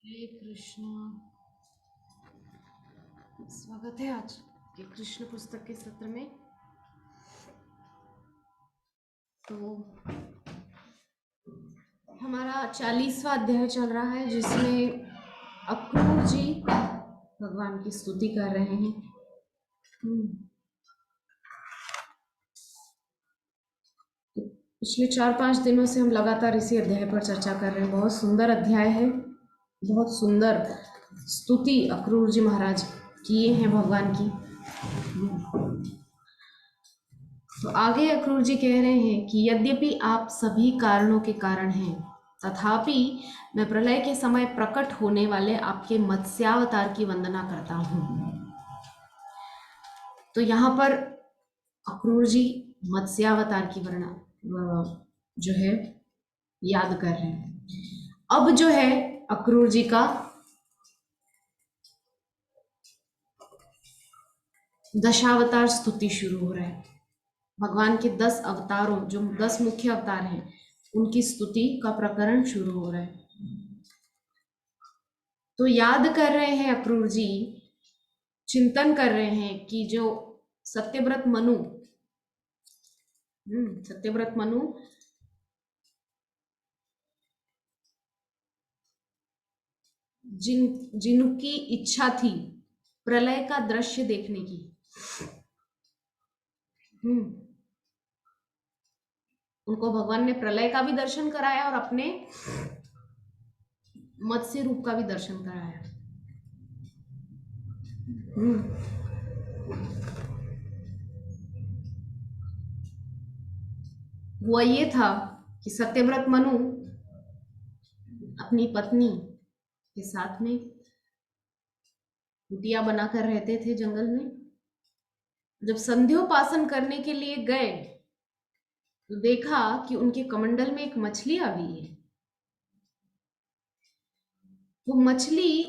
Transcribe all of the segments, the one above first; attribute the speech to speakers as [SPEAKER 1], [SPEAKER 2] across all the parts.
[SPEAKER 1] हरे कृष्णा। स्वागत है आज के कृष्ण पुस्तक के सत्र में। तो हमारा 40वां अध्याय चल रहा है जिसमें अक्रूर जी भगवान की स्तुति कर रहे हैं। तो पिछले 4-5 दिनों से हम लगातार इसी अध्याय पर चर्चा कर रहे हैं। बहुत सुंदर अध्याय है, बहुत सुंदर स्तुति अक्रूर जी महाराज किए हैं भगवान की। तो आगे अक्रूर जी कह रहे हैं कि यद्यपि आप सभी कारणों के कारण हैं, तथापि मैं प्रलय के समय प्रकट होने वाले आपके मत्स्यावतार की वंदना करता हूँ। तो यहाँ पर अक्रूर जी मत्स्यावतार की वर्णना जो है याद कर रहे हैं। अब जो है अक्रूर जी का दशावतार स्तुति शुरू हो रहा है। भगवान के 10 अवतारों, जो 10 मुख्य अवतार हैं, उनकी स्तुति का प्रकरण शुरू हो रहा है। तो याद कर रहे हैं अक्रूर जी, चिंतन कर रहे हैं कि जो सत्यव्रत मनु जिनकी इच्छा थी प्रलय का दृश्य देखने की, उनको भगवान ने प्रलय का भी दर्शन कराया और अपने मत्स्य रूप का भी दर्शन कराया। वो ये था कि सत्यव्रत मनु अपनी पत्नी के साथ में कुटिया बनाकर रहते थे जंगल में। जब संध्योपासन करने के लिए गए तो देखा कि उनके कमंडल में एक मछली आ गई है। वो मछली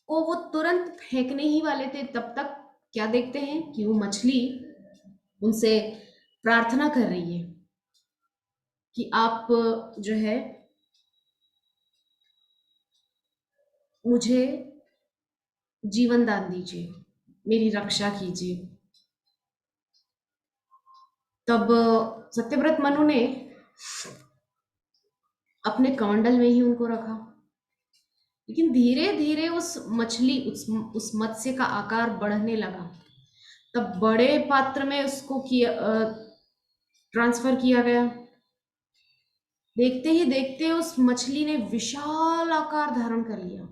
[SPEAKER 1] को वो तुरंत फेंकने ही वाले थे, तब तक क्या देखते हैं कि वो मछली उनसे प्रार्थना कर रही है कि आप जो है मुझे जीवन दान दीजिए, मेरी रक्षा कीजिए। तब सत्यव्रत मनु ने अपने कमंडल में ही उनको रखा, लेकिन धीरे धीरे उस मछली उस मत्स्य का आकार बढ़ने लगा। तब बड़े पात्र में उसको ट्रांसफर किया गया। देखते ही देखते उस मछली ने विशाल आकार धारण कर लिया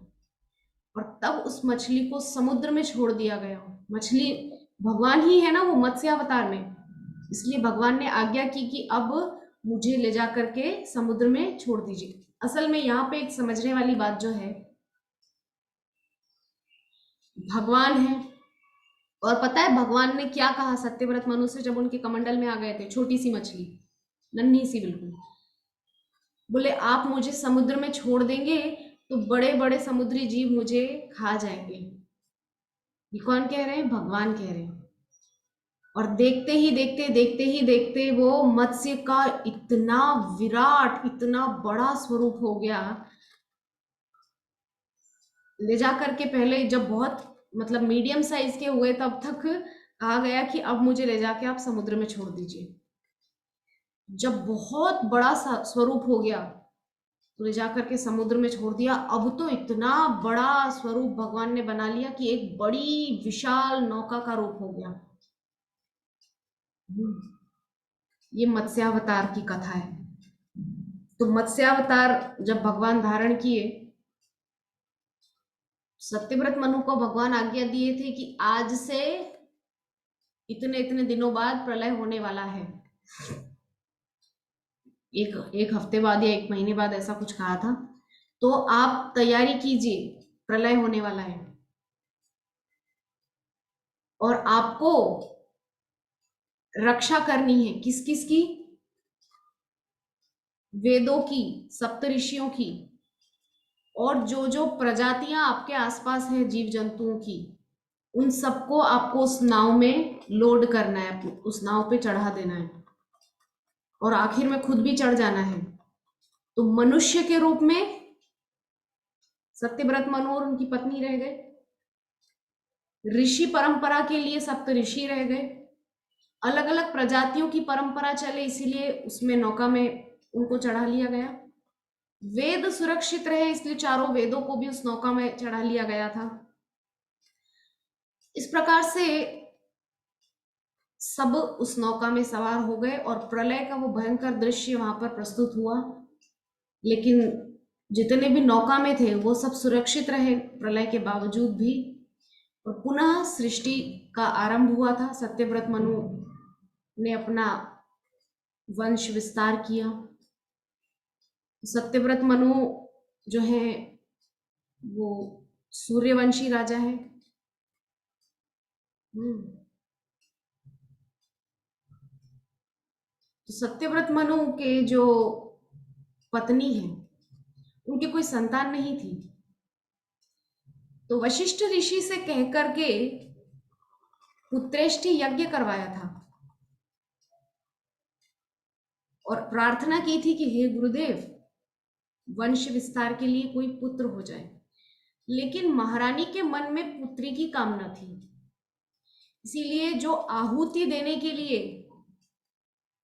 [SPEAKER 1] और तब उस मछली को समुद्र में छोड़ दिया गया। मछली भगवान ही है ना, वो मत्स्य अवतार में, इसलिए भगवान ने आज्ञा की कि अब मुझे ले जा करके समुद्र में छोड़ दीजिए। असल में यहाँ पे एक समझने वाली बात जो है, भगवान है और पता है भगवान ने क्या कहा सत्यव्रत मनु से जब उनके कमंडल में आ गए थे, छोटी सी मछली, नन्ही सी बिल्कुल। बोले आप मुझे समुद्र में छोड़ देंगे तो बड़े बड़े समुद्री जीव मुझे खा जाएंगे। ये कौन कह रहे हैं? भगवान कह रहे हैं। और देखते ही देखते वो मत्स्य का इतना विराट, इतना बड़ा स्वरूप हो गया। ले जा करके पहले जब बहुत मतलब मीडियम साइज के हुए तब तक कहा गया कि अब मुझे ले जाके आप समुद्र में छोड़ दीजिए। जब बहुत बड़ा स्वरूप हो गया तो ले जाकर के समुद्र में छोड़ दिया। अब तो इतना बड़ा स्वरूप भगवान ने बना लिया कि एक बड़ी विशाल नौका का रूप हो गया। ये मत्स्यावतार की कथा है। तो मत्स्यावतार जब भगवान धारण किए, सत्यव्रत मनु को भगवान आज्ञा दिए थे कि आज से इतने इतने दिनों बाद प्रलय होने वाला है। एक हफ्ते बाद या एक महीने बाद ऐसा कुछ कहा था। तो आप तैयारी कीजिए, प्रलय होने वाला है और आपको रक्षा करनी है। किस किस की? वेदों की, सप्तऋषियों की, और जो जो प्रजातियां आपके आसपास हैं जीव जंतुओं की, उन सबको आपको उस नाव में लोड करना है, उस नाव पे चढ़ा देना है और आखिर में खुद भी चढ़ जाना है। तो मनुष्य के रूप में सत्यव्रत मनु और उनकी पत्नी रह गए। ऋषि परंपरा के लिए सप्त ऋषि रह गए। अलग अलग प्रजातियों की परंपरा चले, इसीलिए उसमें नौका में उनको चढ़ा लिया गया। वेद सुरक्षित रहे, इसलिए चारों वेदों को भी उस नौका में चढ़ा लिया गया था। इस प्रकार से सब उस नौका में सवार हो गए और प्रलय का वो भयंकर दृश्य वहां पर प्रस्तुत हुआ। लेकिन जितने भी नौका में थे वो सब सुरक्षित रहे प्रलय के बावजूद भी, और पुनः सृष्टि का आरंभ हुआ था। सत्यव्रत मनु ने अपना वंश विस्तार किया। सत्यव्रत मनु जो है वो सूर्यवंशी राजा है। तो सत्यव्रत मनु के जो पत्नी है उनकी कोई संतान नहीं थी, तो वशिष्ठ ऋषि से कह करके पुत्रेष्टि यज्ञ करवाया था और प्रार्थना की थी कि हे गुरुदेव, वंश विस्तार के लिए कोई पुत्र हो जाए। लेकिन महारानी के मन में पुत्री की कामना थी, इसीलिए जो आहुति देने के लिए,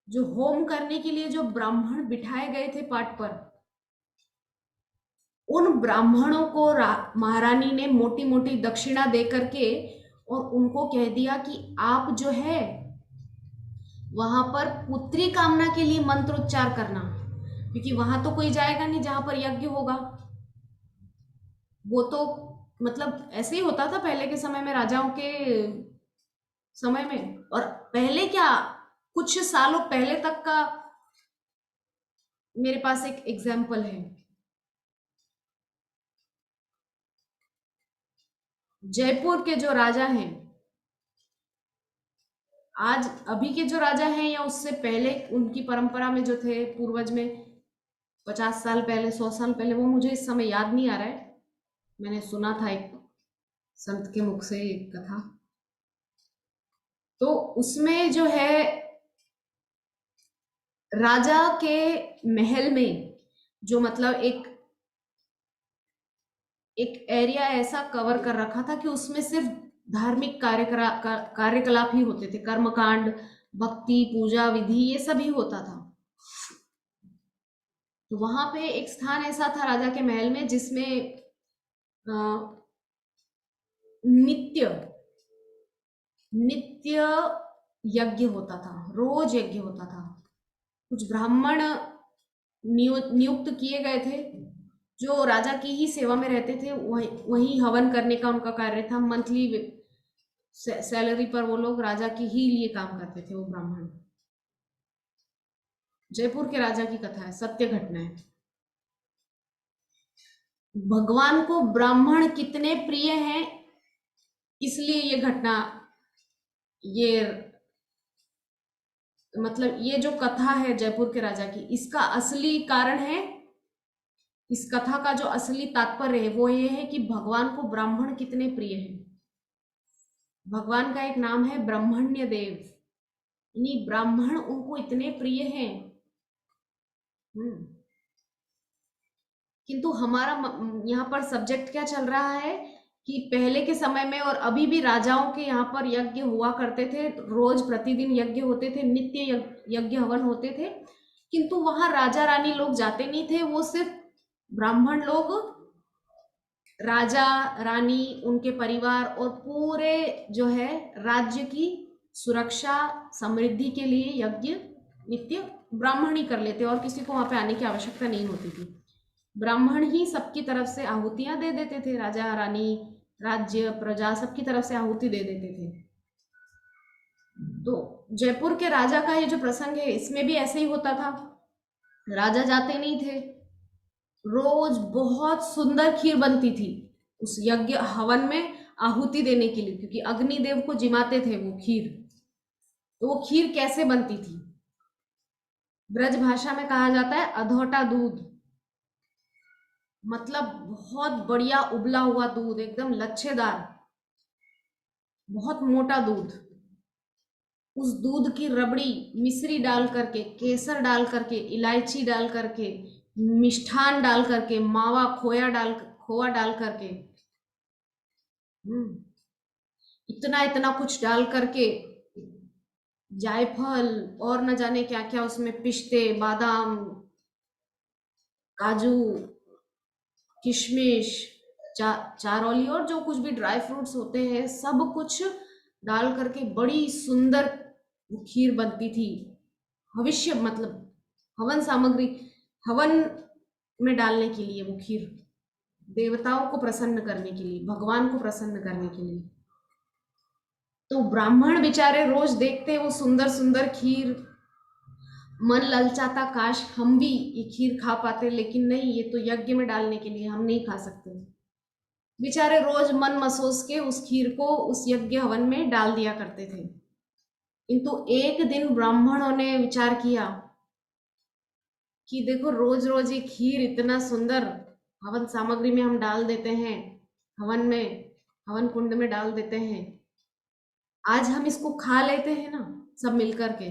[SPEAKER 1] जो होम करने के लिए जो ब्राह्मण बिठाए गए थे पाट पर, उन ब्राह्मणों को महारानी ने मोटी मोटी दक्षिणा दे करके और उनको कह दिया कि आप जो है वहां पर पुत्री कामना के लिए मंत्रोच्चार करना, क्योंकि वहां तो कोई जाएगा नहीं जहां पर यज्ञ होगा। वो तो मतलब ऐसे ही होता था पहले के समय में, राजाओं के समय में। और पहले क्या, कुछ सालों पहले तक का मेरे पास एक एग्जाम्पल है। जयपुर के जो राजा हैं, आज अभी के जो राजा हैं या उससे पहले उनकी परंपरा में जो थे पूर्वज में, 50 साल पहले, 100 साल पहले, वो मुझे इस समय याद नहीं आ रहा है। मैंने सुना था एक संत के मुख से एक कथा, तो उसमें जो है राजा के महल में जो मतलब एक एरिया ऐसा कवर कर रखा था कि उसमें सिर्फ धार्मिक कार्यकलाप ही होते थे, कर्मकांड, भक्ति, पूजा विधि, ये सब ही होता था। तो वहां पे एक स्थान ऐसा था राजा के महल में जिसमें नित्य नित्य यज्ञ होता था, रोज यज्ञ होता था। कुछ ब्राह्मण नियुक्त किए गए थे जो राजा की ही सेवा में रहते थे, वहीं हवन करने का उनका कार्य था। मंथली सैलरी पर वो लोग राजा की ही लिए काम करते थे, वो ब्राह्मण। जयपुर के राजा की कथा है, सत्य घटना है। भगवान को ब्राह्मण कितने प्रिय हैं, इसलिए ये घटना, ये मतलब ये जो कथा है जयपुर के राजा की, इसका असली कारण है, इस कथा का जो असली तात्पर्य है वो ये है कि भगवान को ब्राह्मण कितने प्रिय हैं। भगवान का एक नाम है ब्रह्मण्य देव, यानी ब्राह्मण उनको इतने प्रिय हैं। किंतु हमारा यहाँ पर सब्जेक्ट क्या चल रहा है कि पहले के समय में और अभी भी राजाओं के यहाँ पर यज्ञ हुआ करते थे, रोज प्रतिदिन यज्ञ होते थे, नित्य यज्ञ हवन होते थे, किंतु वहां राजा रानी लोग जाते नहीं थे, वो सिर्फ ब्राह्मण लोग, राजा रानी, उनके परिवार और पूरे जो है राज्य की सुरक्षा समृद्धि के लिए यज्ञ नित्य ब्राह्मण ही कर लेते और किसी को वहां पे आने की आवश्यकता नहीं होती थी। ब्राह्मण ही सबकी तरफ से आहुतियां दे देते थे, राजा रानी, राज्य, प्रजा, सबकी तरफ से आहुति दे देते थे। तो जयपुर के राजा का ये जो प्रसंग है इसमें भी ऐसे ही होता था। राजा जाते नहीं थे, रोज बहुत सुंदर खीर बनती थी उस यज्ञ हवन में आहुति देने के लिए, क्योंकि अग्निदेव को जिमाते थे वो खीर। तो वो खीर कैसे बनती थी, ब्रज भाषा में कहा जाता है अधोटा दूध, मतलब बहुत बढ़िया उबला हुआ दूध, एकदम लच्छेदार, बहुत मोटा दूध। उस दूध की रबड़ी मिश्री डाल करके, केसर डाल करके, इलायची डाल करके, मिष्ठान डाल करके, मावा खोआ डाल करके, इतना इतना कुछ डाल करके, जायफल और न जाने क्या क्या उसमें, पिस्ते, बादाम, काजू, किशमिश, चारोली और जो कुछ भी ड्राई फ्रूट्स होते हैं सब कुछ डाल करके बड़ी सुंदर खीर बनती थी। भविष्य मतलब हवन सामग्री, हवन में डालने के लिए वो खीर, देवताओं को प्रसन्न करने के लिए, भगवान को प्रसन्न करने के लिए। तो ब्राह्मण बेचारे रोज देखते वो सुंदर सुंदर खीर, मन ललचाता काश हम भी ये खीर खा पाते, लेकिन नहीं, ये तो यज्ञ में डालने के लिए, हम नहीं खा सकते। बेचारे रोज मन मसोस के उस खीर को उस यज्ञ हवन में डाल दिया करते थे। किंतु एक दिन ब्राह्मणों ने विचार किया कि देखो रोज रोज ये खीर इतना सुंदर हवन सामग्री में हम डाल देते हैं, हवन में, हवन कुंड में डाल देते हैं, आज हम इसको खा लेते हैं ना सब मिलकर के।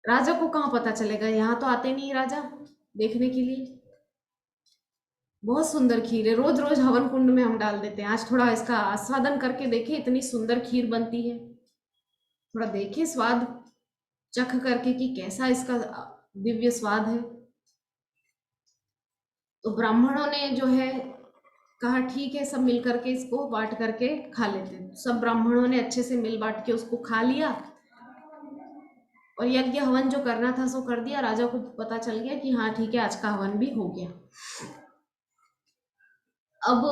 [SPEAKER 1] राजा को कहाँ पता चलेगा, यहाँ तो आते नहीं राजा देखने के लिए। बहुत सुंदर खीर है, रोज रोज हवन कुंड में हम डाल देते हैं, आज थोड़ा इसका आस्वादन करके देखें, इतनी सुंदर खीर बनती है, थोड़ा देखें स्वाद चख करके कि कैसा इसका दिव्य स्वाद है। तो ब्राह्मणों ने जो है कहा ठीक है, सब मिल करके इसको बांट करके खा लेते हैं। सब ब्राह्मणों ने अच्छे से मिल बांट के उसको खा लिया और यज्ञ हवन जो करना था सो कर दिया। राजा को पता चल गया कि हाँ ठीक है, आज का हवन भी हो गया। अब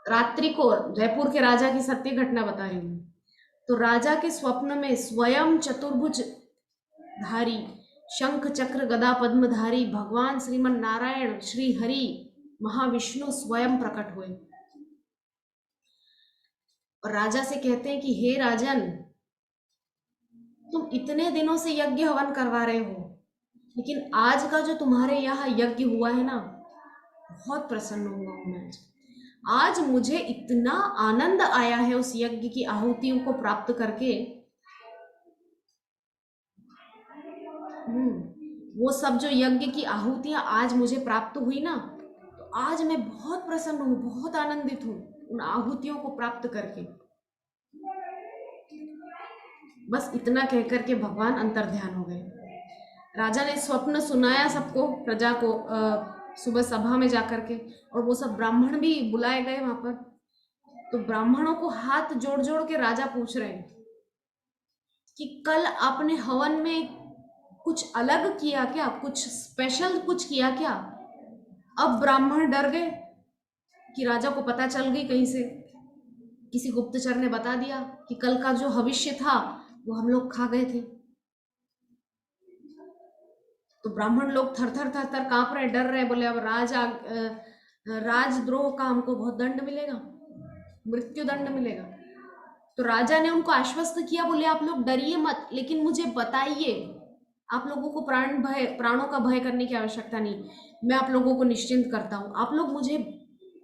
[SPEAKER 1] रात्रि को जयपुर के राजा की सत्य घटना बता रही हूँ। तो राजा के स्वप्न में स्वयं चतुर्भुज धारी, शंख चक्र गदा पद्मधारी भगवान श्रीमन नारायण श्री हरि महाविष्णु स्वयं प्रकट हुए और राजा से कहते हैं कि हे राजन, तुम इतने दिनों से यज्ञ हवन करवा रहे हो, लेकिन आज का जो तुम्हारे यहाँ यज्ञ हुआ है ना, बहुत प्रसन्न हुआ हूं मैं। आज मुझे इतना आनंद आया है उस यज्ञ की आहुतियों को प्राप्त करके। वो सब जो यज्ञ की आहुतियां आज मुझे प्राप्त हुई ना, तो आज मैं बहुत प्रसन्न हूँ, बहुत आनंदित हूँ उन आहुतियों को प्राप्त करके। बस इतना कहकर के भगवान अंतर्ध्यान हो गए। राजा ने स्वप्न सुनाया सबको, प्रजा को, सुबह सभा में जाकर के, और वो सब ब्राह्मण भी बुलाए गए वहां पर। तो ब्राह्मणों को हाथ जोड़ जोड़ के राजा पूछ रहे हैं कि कल आपने हवन में कुछ अलग किया क्या, कुछ स्पेशल कुछ किया क्या? अब ब्राह्मण डर गए कि राजा को पता चल गई कहीं से, किसी गुप्तचर ने बता दिया कि कल का जो भविष्य था वो हम लोग खा गए थे। तो ब्राह्मण लोग थर थर थर थर कांप रहे, डर रहे, बोले अब राजद्रोह का हमको बहुत दंड मिलेगा, मृत्यु दंड मिलेगा। तो राजा ने उनको आश्वस्त किया, बोले आप लोग डरिए मत, लेकिन मुझे बताइए, आप लोगों को प्राणों का भय करने की आवश्यकता नहीं, मैं आप लोगों को निश्चिंत करता हूँ। आप लोग मुझे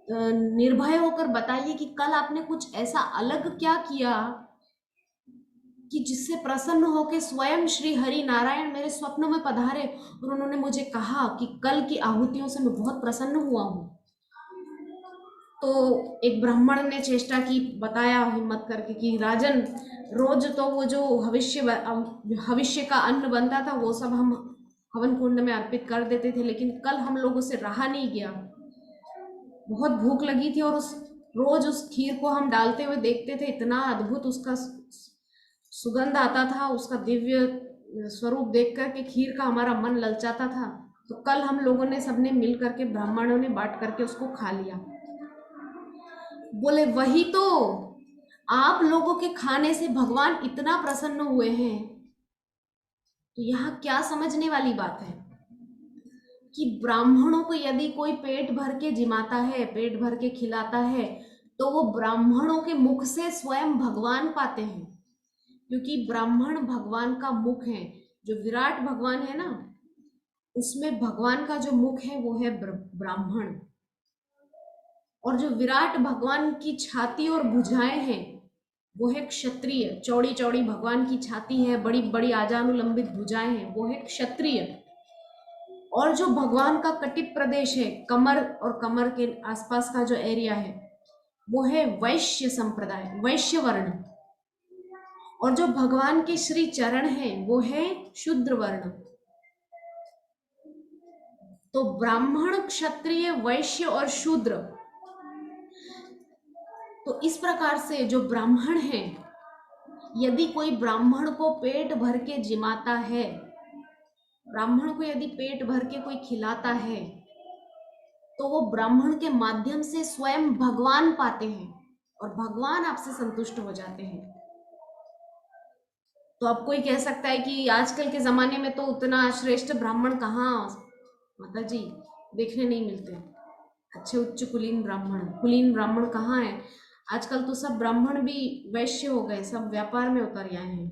[SPEAKER 1] निर्भय होकर बताइए कि कल आपने कुछ ऐसा अलग क्या किया कि जिससे प्रसन्न होकर स्वयं श्री हरि नारायण मेरे स्वप्न में पधारे और उन्होंने मुझे कहा कि कल की आहुतियों से मैं बहुत प्रसन्न हुआ हूं। तो एक ब्राह्मण ने चेष्टा की, बताया हिम्मत करके कि राजन, रोज तो वो जो भविष्य का अन्न बनता था वो सब हम हवन कुंड में अर्पित कर देते थे, लेकिन कल हम लोगों से रहा नहीं गया, बहुत भूख लगी थी, और रोज उस खीर को हम डालते हुए देखते थे, इतना अद्भुत उसका सुगंध आता था, उसका दिव्य स्वरूप देख करके खीर का हमारा मन ललचाता था। तो कल हम लोगों ने सबने मिल करके, ब्राह्मणों ने बांट करके उसको खा लिया। बोले वही तो, आप लोगों के खाने से भगवान इतना प्रसन्न हुए हैं। तो यहाँ क्या समझने वाली बात है कि ब्राह्मणों को यदि कोई पेट भर के जिमाता है, पेट भर के खिलाता है, तो वो ब्राह्मणों के मुख से स्वयं भगवान पाते हैं, क्योंकि ब्राह्मण भगवान का मुख है। जो विराट भगवान है ना, उसमें भगवान का जो मुख है वो है ब्राह्मण, और जो विराट भगवान की छाती और भुजाएं हैं वो है क्षत्रिय। चौड़ी चौड़ी भगवान की छाती है, बड़ी बड़ी आजानुलंबित भुजाएं हैं, वो है क्षत्रिय। और जो भगवान का कटिप प्रदेश है, कमर और कमर के आसपास का जो एरिया है, वो है वैश्य संप्रदाय, वैश्य वर्ण। और जो भगवान के श्री चरण है वो है शूद्र वर्ण। तो ब्राह्मण, क्षत्रिय, वैश्य और शूद्र, तो इस प्रकार से जो ब्राह्मण है, यदि कोई ब्राह्मण को पेट भर के जिमाता है, ब्राह्मण को यदि पेट भर के कोई खिलाता है, तो वो ब्राह्मण के माध्यम से स्वयं भगवान पाते हैं और भगवान आपसे संतुष्ट हो जाते हैं। तो अब कोई कह सकता है कि आजकल के जमाने में तो उतना श्रेष्ठ ब्राह्मण कहाँ माता जी देखने नहीं मिलते, अच्छे उच्च कुलीन ब्राह्मण कहाँ है? आजकल तो सब ब्राह्मण भी वैश्य हो गए, सब व्यापार में उतर आए हैं।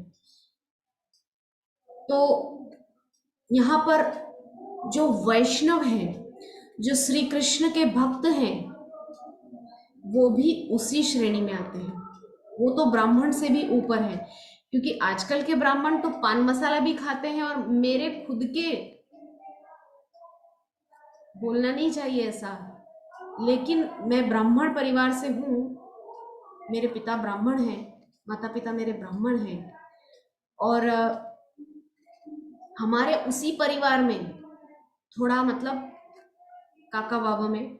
[SPEAKER 1] तो यहाँ पर जो वैष्णव हैं, जो श्री कृष्ण के भक्त हैं, वो भी उसी श्रेणी में आते हैं। वो तो ब्राह्मण से भी ऊपर है, क्योंकि आजकल के ब्राह्मण तो पान मसाला भी खाते हैं। और मेरे खुद के, बोलना नहीं चाहिए ऐसा, लेकिन मैं ब्राह्मण परिवार से हूँ, मेरे पिता ब्राह्मण हैं, माता पिता मेरे ब्राह्मण हैं। और हमारे उसी परिवार में थोड़ा मतलब काका बाबा में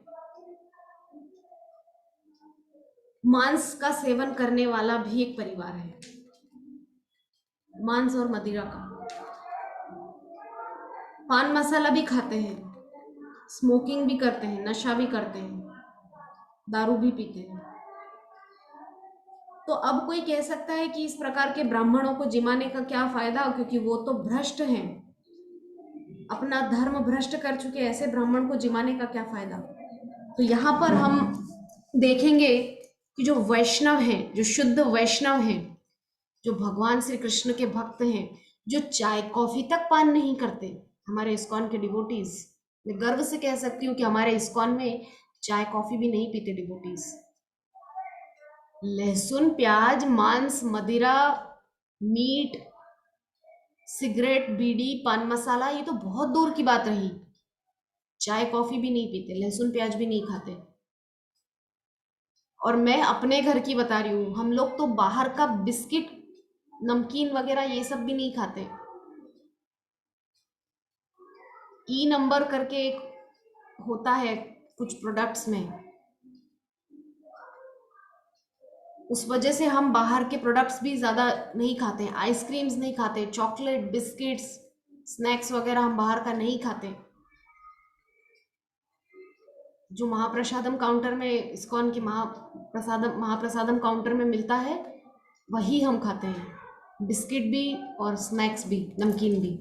[SPEAKER 1] मांस का सेवन करने वाला भी एक परिवार है, मांस और मदिरा का। पान मसाला भी खाते हैं, स्मोकिंग भी करते हैं, नशा भी करते हैं, दारू भी पीते हैं। तो अब कोई कह सकता है कि इस प्रकार के ब्राह्मणों को जिमाने का क्या फायदा, क्योंकि वो तो भ्रष्ट हैं, अपना धर्म भ्रष्ट कर चुके, ऐसे ब्राह्मण को जिमाने का क्या फायदा। तो यहाँ पर हम देखेंगे कि जो वैष्णव हैं, जो शुद्ध वैष्णव हैं, जो भगवान श्री कृष्ण के भक्त हैं, जो चाय कॉफी तक पान नहीं करते, हमारे इस्कॉन के डिवोटीज, मैं गर्व से कह सकती हूँ कि हमारे इस्कॉन में चाय कॉफी भी नहीं पीते डिवोटीज। लहसुन, प्याज, मांस, मदिरा, मीट, सिगरेट, बीड़ी, पान मसाला, ये तो बहुत दूर की बात रही। चाय कॉफी भी नहीं पीते, लहसुन प्याज भी नहीं खाते। और मैं अपने घर की बता रही हूँ, हम लोग तो बाहर का बिस्किट, नमकीन वगैरह ये सब भी नहीं खाते। ई नंबर करके एक होता है कुछ प्रोडक्ट्स में, उस वजह से हम बाहर के प्रोडक्ट्स भी ज़्यादा नहीं खाते हैं। आइसक्रीम्स नहीं खाते, चॉकलेट, बिस्किट्स, स्नैक्स वगैरह हम बाहर का नहीं खाते। जो महाप्रसादम काउंटर में, इस्कॉन के महाप्रसादम काउंटर में मिलता है, वही हम खाते हैं, बिस्किट भी और स्नैक्स भी, नमकीन भी।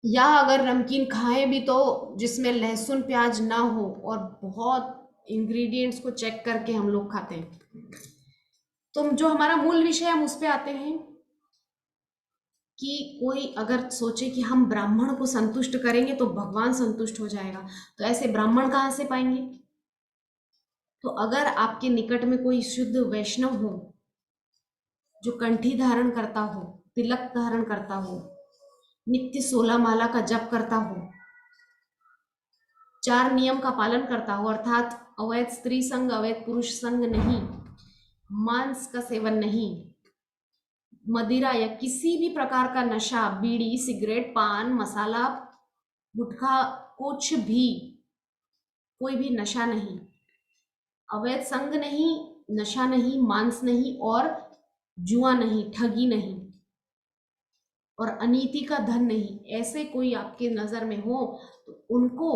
[SPEAKER 1] या अगर नमकीन खाएं भी तो जिसमें लहसुन प्याज ना हो, और बहुत इंग्रेडिएंट्स को चेक करके हम लोग खाते हैं। तो जो हमारा मूल विषय, हम उस पे आते हैं कि कोई अगर सोचे कि हम ब्राह्मण को संतुष्ट करेंगे तो भगवान संतुष्ट हो जाएगा, तो ऐसे ब्राह्मण कहाँ से पाएंगे? तो अगर आपके निकट में कोई शुद्ध वैष्णव हो, जो कंठी धारण करता हो, तिलक धारण करता हो, नित्य 16 माला का जप करता हो, 4 नियम का पालन करता हो, अर्थात अवैध स्त्री संग, अवैध पुरुष संग नहीं, मांस का सेवन नहीं, मदिरा या किसी भी प्रकार का नशा, बीड़ी, सिगरेट, पान मसाला, गुटखा, कुछ भी, कोई भी नशा नहीं, अवैध संग नहीं, नशा नहीं, मांस नहीं, और जुआ नहीं, ठगी नहीं, और अनीति का धन नहीं, ऐसे कोई आपके नजर में हो तो उनको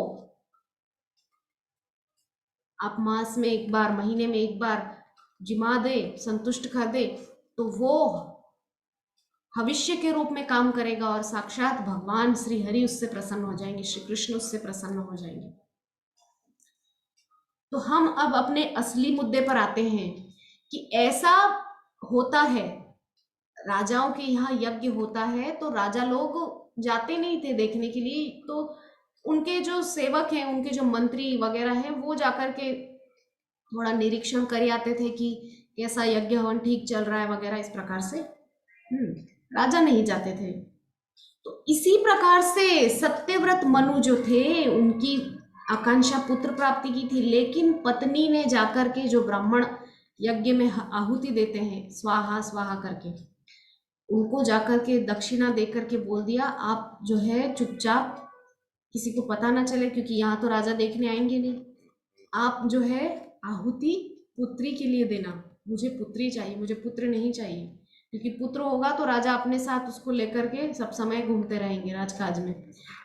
[SPEAKER 1] आप मास में एक बार, महीने में एक बार जिमा दे, संतुष्ट कर दे, तो वो भविष्य के रूप में काम करेगा और साक्षात भगवान श्री हरि उससे प्रसन्न हो जाएंगे, श्री कृष्ण उससे प्रसन्न हो जाएंगे। तो हम अब अपने असली मुद्दे पर आते हैं कि ऐसा होता है, राजाओं के यहाँ यज्ञ होता है तो राजा लोग जाते नहीं थे देखने के लिए, तो उनके जो सेवक हैं, उनके जो मंत्री वगैरह हैं, वो जाकर के थोड़ा निरीक्षण कर आते थे कि कैसा यज्ञ हवन ठीक चल रहा है वगैरह, इस प्रकार से। राजा नहीं जाते थे। तो इसी प्रकार से सत्यव्रत मनु जो थे, उनकी आकांक्षा पुत्र प्राप्ति की थी, लेकिन पत्नी ने जाकर के, जो ब्राह्मण यज्ञ में आहुति देते हैं स्वाहा स्वाहा करके, उनको जाकर के दक्षिणा दे करके बोल दिया, आप जो है चुपचाप, किसी को पता ना चले, क्योंकि यहाँ तो राजा देखने आएंगे नहीं, आप जो है आहुति पुत्री के लिए देना, मुझे पुत्री चाहिए, मुझे पुत्र नहीं चाहिए, क्योंकि पुत्र होगा तो राजा अपने साथ उसको लेकर के सब समय घूमते रहेंगे राजकाज में,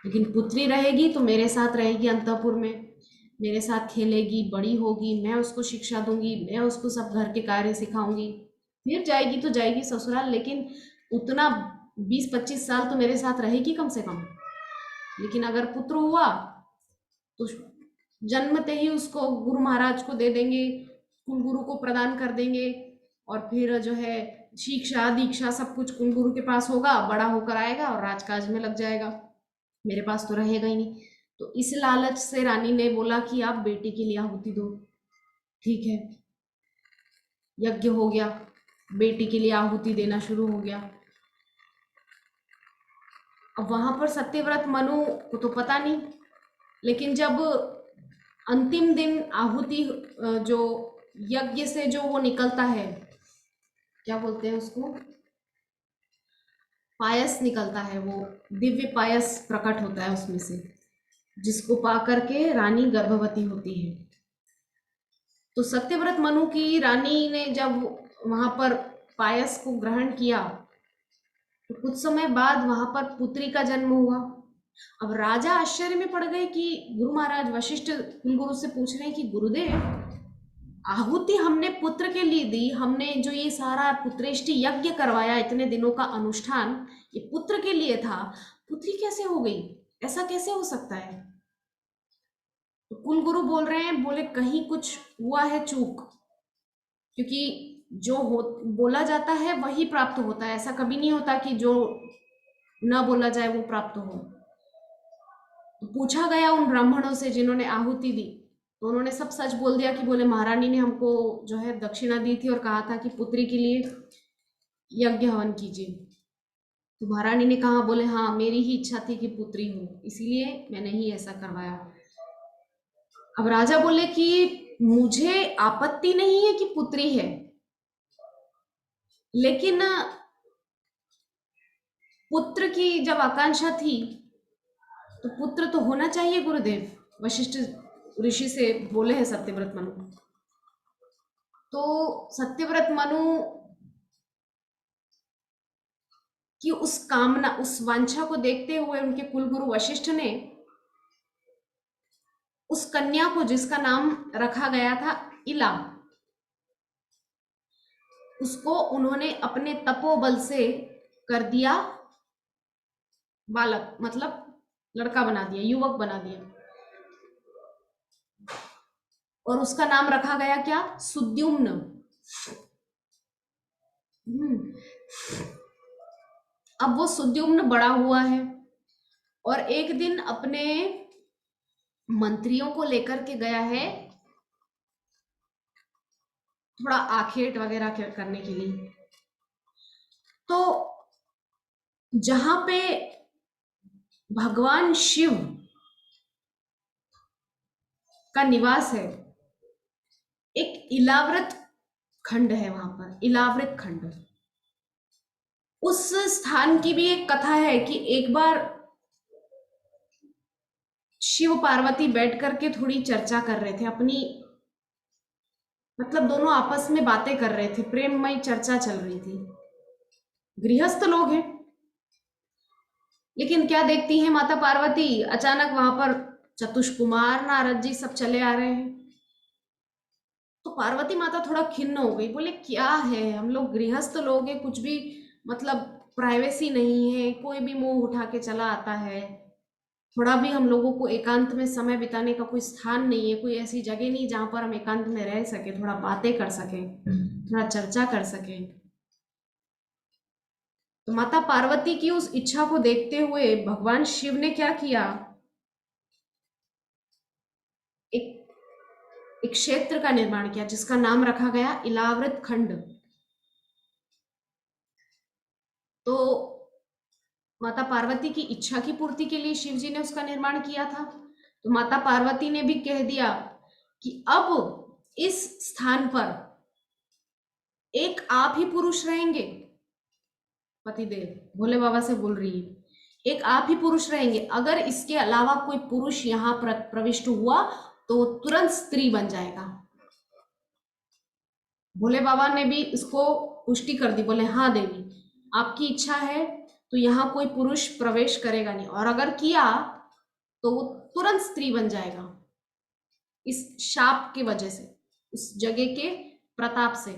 [SPEAKER 1] लेकिन पुत्री रहेगी तो मेरे साथ रहेगी अंतःपुर में, मेरे साथ खेलेगी, बड़ी होगी, मैं उसको शिक्षा दूंगी, मैं उसको सब घर के कार्य सिखाऊंगी, फिर जाएगी तो जाएगी ससुराल, लेकिन उतना 20-25 साल तो मेरे साथ रहेगी कम से कम। लेकिन अगर पुत्र हुआ तो जन्मते ही उसको गुरु महाराज को दे देंगे, कुल गुरु को प्रदान कर देंगे, और फिर जो है शिक्षा दीक्षा सब कुछ कुल गुरु के पास होगा, बड़ा होकर आएगा और राजकाज में लग जाएगा, मेरे पास तो रहेगा ही नहीं। तो इस लालच से रानी ने बोला कि आप बेटी के लिए आहुति दो। ठीक है, यज्ञ हो गया, बेटी के लिए आहुति देना शुरू हो गया। अब वहां पर सत्यव्रत मनु को तो पता नहीं, लेकिन जब अंतिम दिन आहुति जो यज्ञ से जो वो निकलता है, क्या बोलते हैं उसको, पायस निकलता है, वो दिव्य पायस प्रकट होता है उसमें से, जिसको पा करके रानी गर्भवती होती है। तो सत्यव्रत मनु की रानी ने जब वहां पर पायस को ग्रहण किया, तो कुछ समय बाद वहां पर पुत्री का जन्म हुआ। अब राजा आश्चर्य में पड़ गए कि गुरु महाराज वशिष्ठ कुलगुरु से पूछ रहे हैं कि गुरुदेव, आहुति हमने पुत्र के लिए दी, हमने जो ये सारा पुत्रेष्टि यज्ञ करवाया, इतने दिनों का अनुष्ठान, ये पुत्र के लिए था, पुत्री कैसे हो गई, ऐसा कैसे हो सकता है? तो कुलगुरु बोल रहे हैं, बोले कहीं कुछ हुआ है चूक, क्योंकि जो हो बोला जाता है वही प्राप्त होता है, ऐसा कभी नहीं होता कि जो न बोला जाए वो प्राप्त हो। तो पूछा गया उन ब्राह्मणों से जिन्होंने आहुति दी, तो उन्होंने सब सच बोल दिया कि बोले महारानी ने हमको जो है दक्षिणा दी थी और कहा था कि पुत्री के लिए यज्ञ हवन कीजिए। तो महारानी ने कहा, बोले हाँ मेरी ही इच्छा थी कि पुत्री हो, इसीलिए मैंने ही ऐसा करवाया। अब राजा बोले कि मुझे आपत्ति नहीं है कि पुत्री है, लेकिन पुत्र की जब आकांक्षा थी तो पुत्र तो होना चाहिए गुरुदेव, वशिष्ठ ऋषि से बोले हैं सत्यव्रत मनु। तो सत्यव्रत मनु की उस कामना, उस वांछा को देखते हुए उनके कुलगुरु वशिष्ठ ने उस कन्या को, जिसका नाम रखा गया था इला, उसको उन्होंने अपने तपोबल से कर दिया बालक, मतलब लड़का बना दिया, युवक बना दिया, और उसका नाम रखा गया क्या, सुद्युम्न। अब वो सुद्युम्न बड़ा हुआ है और एक दिन अपने मंत्रियों को लेकर के गया है थोड़ा आखेट वगैरह करने के लिए। तो जहां पे भगवान शिव का निवास है, एक इलाव्रत खंड है, वहां पर इलाव्रत खंड, उस स्थान की भी एक कथा है कि एक बार शिव पार्वती बैठ करके थोड़ी चर्चा कर रहे थे अपनी, मतलब दोनों आपस में बातें कर रहे थे, प्रेममय चर्चा चल रही थी, गृहस्थ लोग हैं। लेकिन क्या देखती हैं माता पार्वती, अचानक वहां पर चतुष्कुमार नारद जी सब चले आ रहे हैं। तो पार्वती माता थोड़ा खिन्न हो गई, बोले क्या है, हम लोग गृहस्थ लोग हैं, कुछ भी मतलब प्राइवेसी नहीं है, कोई भी मुंह उठा के चला आता है, थोड़ा भी हम लोगों को एकांत में समय बिताने का कोई स्थान नहीं है, कोई ऐसी जगह नहीं जहां पर हम एकांत में रह सके, थोड़ा बातें कर सके, थोड़ा चर्चा कर सके। तो माता पार्वती की उस इच्छा को देखते हुए भगवान शिव ने क्या किया, एक एक क्षेत्र का निर्माण किया जिसका नाम रखा गया इलाव्रत खंड। तो माता पार्वती की इच्छा की पूर्ति के लिए शिव जी ने उसका निर्माण किया था। तो माता पार्वती ने भी कह दिया कि अब इस स्थान पर एक आप ही पुरुष रहेंगे। पतिदेव भोले बाबा से बोल रही है, एक आप ही पुरुष रहेंगे, अगर इसके अलावा कोई पुरुष यहाँ प्रविष्ट हुआ तो तुरंत स्त्री बन जाएगा। भोले बाबा ने भी इसको पुष्टि कर दी, बोले हाँ देवी, आपकी इच्छा है तो यहाँ कोई पुरुष प्रवेश करेगा नहीं, और अगर किया तो वो तुरंत स्त्री बन जाएगा, इस शाप के वजह से, उस जगह के प्रताप से।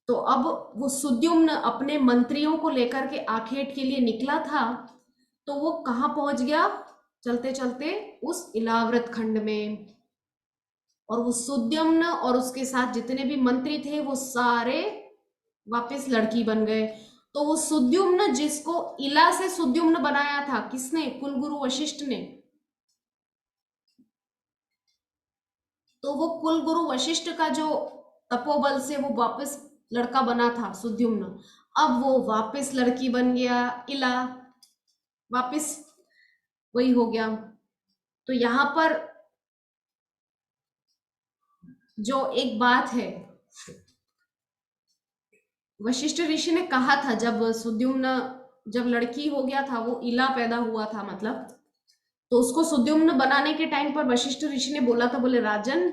[SPEAKER 1] तो अब वो सुद्युम्न अपने मंत्रियों को लेकर के आखेट के लिए निकला था, तो वो कहाँ पहुंच गया, चलते चलते उस इलाव्रत खंड में। और वो सुद्युम्न और उसके साथ जितने भी मंत्री थे वो सारे वापस लड़की बन गए। तो वो सुद्युम्न, जिसको इला से सुद्युम्न बनाया था, किसने, कुलगुरु वशिष्ठ ने, तो वो कुलगुरु वशिष्ठ का जो तपोबल से वो वापस लड़का बना था सुद्युम्न, अब वो वापस लड़की बन गया, इला वापस वही हो गया। तो यहां पर जो एक बात है, वशिष्ठ ऋषि ने कहा था, जब सुद्युम्न, जब लड़की हो गया था, वो इला पैदा हुआ था मतलब, तो उसको सुद्युम्न बनाने के टाइम पर वशिष्ठ ऋषि ने बोला था, बोले राजन,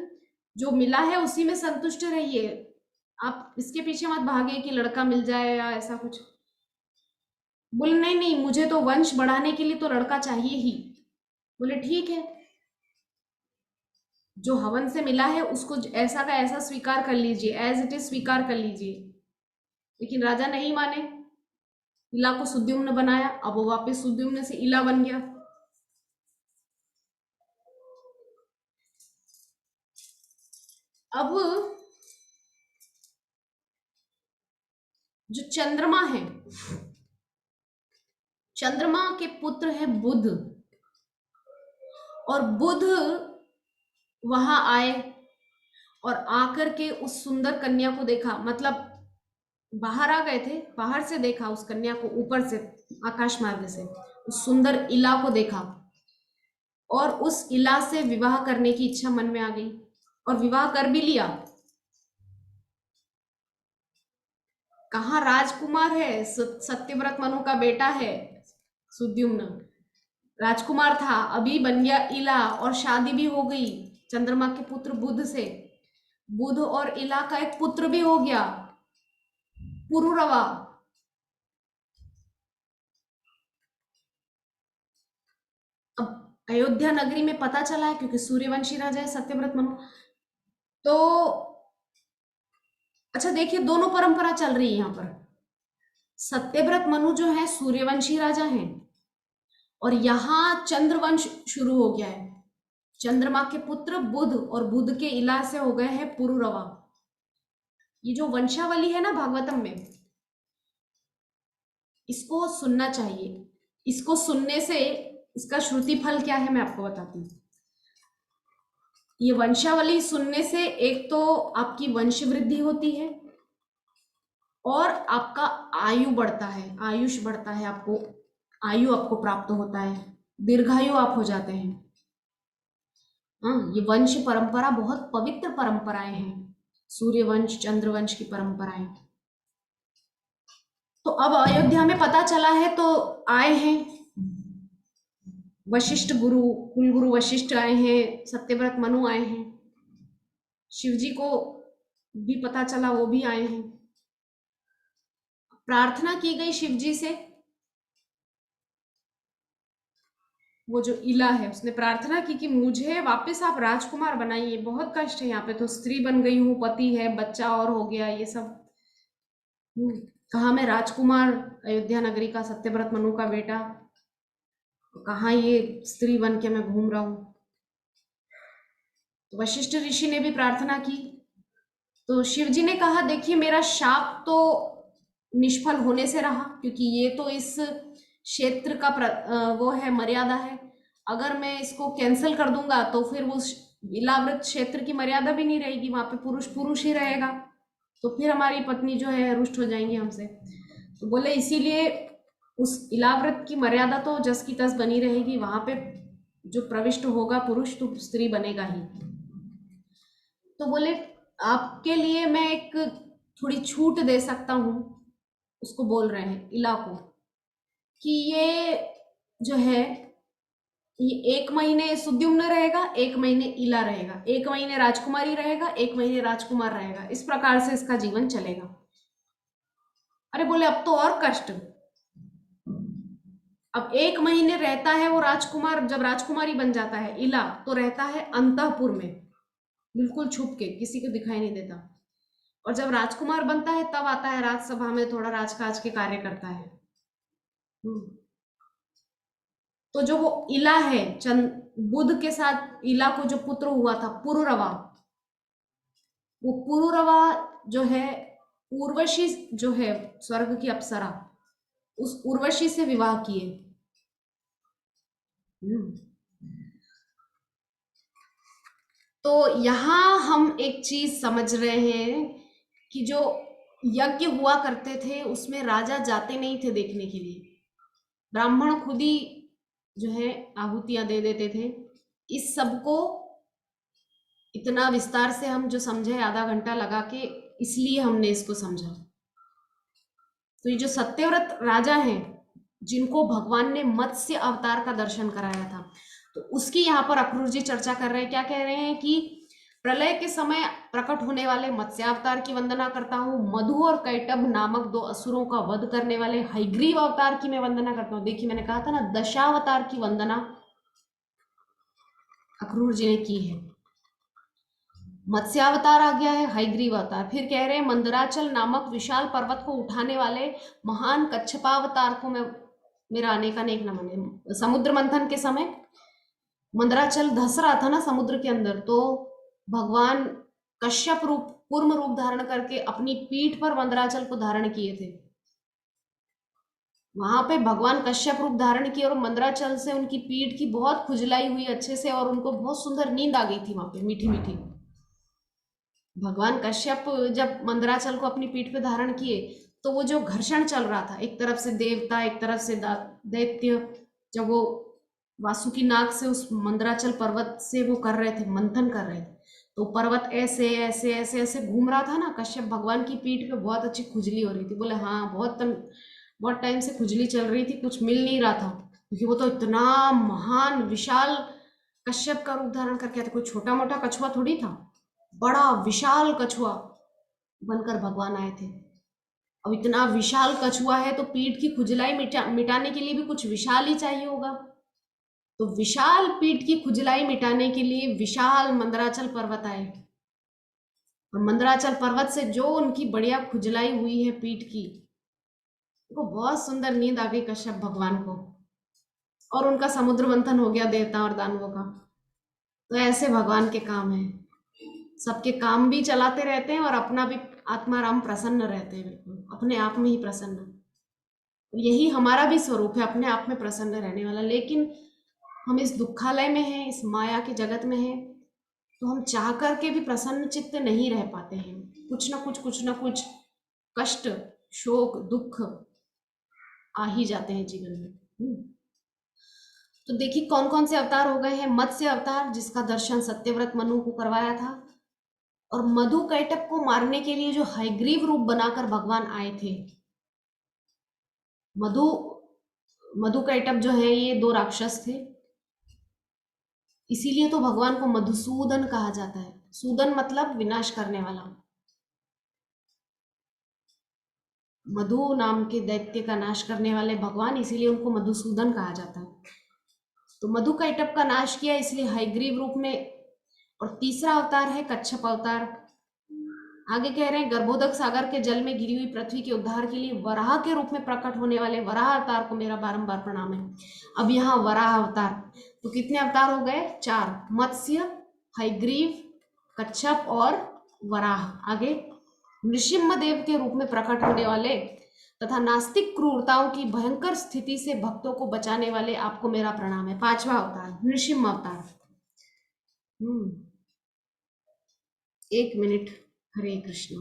[SPEAKER 1] जो मिला है उसी में संतुष्ट रहिए, आप इसके पीछे मत भागे कि लड़का मिल जाए या ऐसा कुछ। बोले नहीं नहीं, मुझे तो वंश बढ़ाने के लिए तो लड़का चाहिए ही। बोले ठीक है, जो हवन से मिला है उसको ऐसा का ऐसा स्वीकार कर लीजिए, एज इट इज स्वीकार कर लीजिए। लेकिन राजा नहीं माने, इला को सुद्युम्न बनाया, अब वो वापस सुद्युम्न से इला बन गया। अब जो चंद्रमा है, चंद्रमा के पुत्र है बुध, और बुध वहां आए और आकर के उस सुंदर कन्या को देखा, मतलब बाहर आ गए थे, बाहर से देखा उस कन्या को, ऊपर से आकाश मार्ग से उस सुंदर इला को देखा, और उस इला से विवाह करने की इच्छा मन में आ गई, और विवाह कर भी लिया। कहाँ राजकुमार है, सत्यव्रत मनु का बेटा है सुद्युम्न, राजकुमार था, अभी बन गया इला, और शादी भी हो गई चंद्रमा के पुत्र बुध से। बुध और इला का एक पुत्र भी हो गया, पुरुरवा। अब अयोध्या नगरी में पता चला है, क्योंकि सूर्यवंशी राजा है सत्यव्रत मनु, तो अच्छा देखिए, दोनों परंपरा चल रही है यहाँ पर। सत्यव्रत मनु जो है सूर्यवंशी राजा हैं, और यहाँ चंद्रवंश शुरू हो गया है, चंद्रमा के पुत्र बुध, और बुध के इला से हो गए हैं पुरुरवा। ये जो वंशावली है ना भागवतम में, इसको सुनना चाहिए। इसको सुनने से इसका श्रुति फल क्या है मैं आपको बताती हूँ। ये वंशावली सुनने से एक तो आपकी वंश वृद्धि होती है, और आपका आयु बढ़ता है, आयुष बढ़ता है, आपको आयु आपको प्राप्त होता है, दीर्घायु आप हो जाते हैं। हाँ, ये वंश परंपरा बहुत पवित्र परंपराएं हैं, सूर्यवंश चंद्रवंश की परंपराएं। तो अब अयोध्या में पता चला है तो आए हैं वशिष्ठ गुरु, कुलगुरु वशिष्ठ आए हैं, सत्यव्रत मनु आए हैं, शिव जी को भी पता चला, वो भी आए हैं। प्रार्थना की गई शिव जी से, वो जो इला है उसने प्रार्थना की कि मुझे वापस आप राजकुमार बनाइए, बहुत कष्ट है यहाँ पे, तो स्त्री बन गई हूँ, पति है, बच्चा और हो गया, ये सब कहाँ मैं राजकुमार, अयोध्या नगरी का सत्यव्रत मनु का बेटा, कहाँ ये स्त्री बन के मैं घूम रहा हूँ। तो वशिष्ठ ऋषि ने भी प्रार्थना की, तो शिव जी ने कहा देखिए, मेरा शाप तो निष्फल होने से रहा, क्योंकि ये तो इस क्षेत्र का वो है, मर्यादा है, अगर मैं इसको कैंसिल कर दूंगा तो फिर वो इलाव्रत क्षेत्र की मर्यादा भी नहीं रहेगी, वहां पे पुरुष पुरुष ही रहेगा, तो फिर हमारी पत्नी जो है रुष्ट हो जाएंगी हमसे। तो बोले इसीलिए उस इलाव्रत की मर्यादा तो जस की तस बनी रहेगी, वहां पे जो प्रविष्ट होगा पुरुष तो स्त्री बनेगा ही। तो बोले आपके लिए मैं एक थोड़ी छूट दे सकता हूँ, उसको बोल रहे हैं इला को, कि ये जो है ये 1 महीने सुद्युम्न रहेगा, 1 महीने इला रहेगा, 1 महीने राजकुमारी रहेगा, 1 महीने राजकुमार रहेगा, इस प्रकार से इसका जीवन चलेगा। अरे बोले अब तो और कष्ट। अब 1 महीने रहता है वो राजकुमार, जब राजकुमारी बन जाता है इला तो रहता है अंतःपुर में, बिल्कुल छुप के, किसी को दिखाई नहीं देता। और जब राजकुमार बनता है तब आता है राजसभा में, थोड़ा राजकाज के कार्य करता है। हम्म। तो जो वो इला है, चंद बुध के साथ इला को जो पुत्र हुआ था पुरुरवा, वो पुरुरवा जो है उर्वशी जो है स्वर्ग की अप्सरा, उस उर्वशी से विवाह किए। हम्म। तो यहाँ हम एक चीज समझ रहे हैं कि जो यज्ञ हुआ करते थे उसमें राजा जाते नहीं थे देखने के लिए, ब्राह्मण खुद ही जो है आहुतियां दे देते थे। इस सब को इतना विस्तार से हम जो समझे आधा घंटा लगा के, इसलिए हमने इसको समझा। तो ये जो सत्यव्रत राजा हैं जिनको भगवान ने मत्स्य अवतार का दर्शन कराया था, तो उसकी यहाँ पर अक्रूर जी चर्चा कर रहे हैं। क्या कह रहे हैं कि प्रलय के समय प्रकट होने वाले मत्स्यावतार की वंदना करता हूँ, मधु और कैटभ नामक 2 असुरों का वध करने वाले हयग्रीव अवतार की मैं वंदना करता हूँ। देखिए मैंने कहा था ना, दशावतार की वंदना अक्रूर जी ने की है। मत्स्यावतार आ गया है, हयग्रीव अवतार, फिर कह रहे हैं मंदराचल नामक विशाल पर्वत को उठाने वाले महान कच्छपावतार को मैं, मेरा अनेक अनेक नमन है। समुद्र मंथन के समय मंदराचल धस रहा था ना समुद्र के अंदर, तो भगवान कश्यप रूप, कूर्म रूप धारण करके अपनी पीठ पर मंदराचल को धारण किए थे। वहां पे भगवान कश्यप रूप धारण किए और मंदराचल से उनकी पीठ की बहुत खुजलाई हुई अच्छे से, और उनको बहुत सुंदर नींद आ गई थी वहां पे, मीठी मीठी। भगवान कश्यप जब मंदराचल को अपनी पीठ पे धारण किए, तो वो जो घर्षण चल रहा था, एक तरफ से देवता एक तरफ से दैत्य, जब वो वासुकी नाग से उस मंदराचल पर्वत से वो कर रहे थे, मंथन कर रहे थे, तो पर्वत ऐसे ऐसे ऐसे ऐसे घूम रहा था ना, कश्यप भगवान की पीठ पे बहुत अच्छी खुजली हो रही थी। बोले हाँ बहुत टाइम से खुजली चल रही थी, कुछ मिल नहीं रहा था, क्योंकि वो तो इतना महान विशाल कश्यप का रूप धारण करके आया था, कोई छोटा मोटा कछुआ थोड़ी था, बड़ा विशाल कछुआ बनकर भगवान आए थे। अब इतना विशाल कछुआ है तो पीठ की खुजलाई मिटाने के लिए भी कुछ विशाल ही चाहिए होगा। तो विशाल पीठ की खुजलाई मिटाने के लिए विशाल मंदराचल पर्वत आए, और मंदराचल पर्वत से जो उनकी बढ़िया खुजलाई हुई है पीठ की, उनको बहुत सुंदर नींद आ गई कश्यप भगवान को, और उनका समुद्र मंथन हो गया देवता और दानवों का। तो ऐसे भगवान के काम है, सबके काम भी चलाते रहते हैं और अपना भी आत्मा राम प्रसन्न रहते हैं, बिल्कुल अपने आप में ही प्रसन्न। यही हमारा भी स्वरूप है, अपने आप में प्रसन्न रहने वाला। लेकिन हम इस दुखालय में हैं, इस माया के जगत में हैं, तो हम चाह करके भी प्रसन्न चित्त नहीं रह पाते हैं। कुछ ना कुछ कष्ट, शोक, दुख आ ही जाते हैं जीवन में। तो देखिए कौन कौन से अवतार हो गए हैं। मत्स्य अवतार, जिसका दर्शन सत्यव्रत मनु को करवाया था, और मधु कैटभ को मारने के लिए जो हयग्रीव रूप बनाकर भगवान आए थे। मधु मधु कैटभ जो है ये 2 राक्षस थे, इसीलिए तो भगवान को मधुसूदन कहा जाता है। सूदन मतलब विनाश करने वाला। मधु नाम के दैत्य का नाश करने वाले भगवान, इसीलिए उनको मधुसूदन कहा जाता है। तो मधु कैटभ का नाश किया इसलिए हयग्रीव रूप में। और तीसरा अवतार है कच्छप अवतार। आगे कह रहे हैं गर्भोदक सागर के जल में गिरी हुई पृथ्वी के उद्धार के लिए वराह के रूप में प्रकट होने वाले वराह अवतार को मेरा बारंबार प्रणाम है। अब यहाँ वराह अवतार, तो कितने अवतार हो गए? 4, मत्स्य, हयग्रीव, कच्छप और वराह। आगे नृसिंह देव के रूप में प्रकट होने वाले तथा नास्तिक क्रूरताओं की भयंकर स्थिति से भक्तों को बचाने वाले आपको मेरा प्रणाम है। 5वां अवतार नृसिंह अवतार। 1 मिनट। हरे कृष्ण।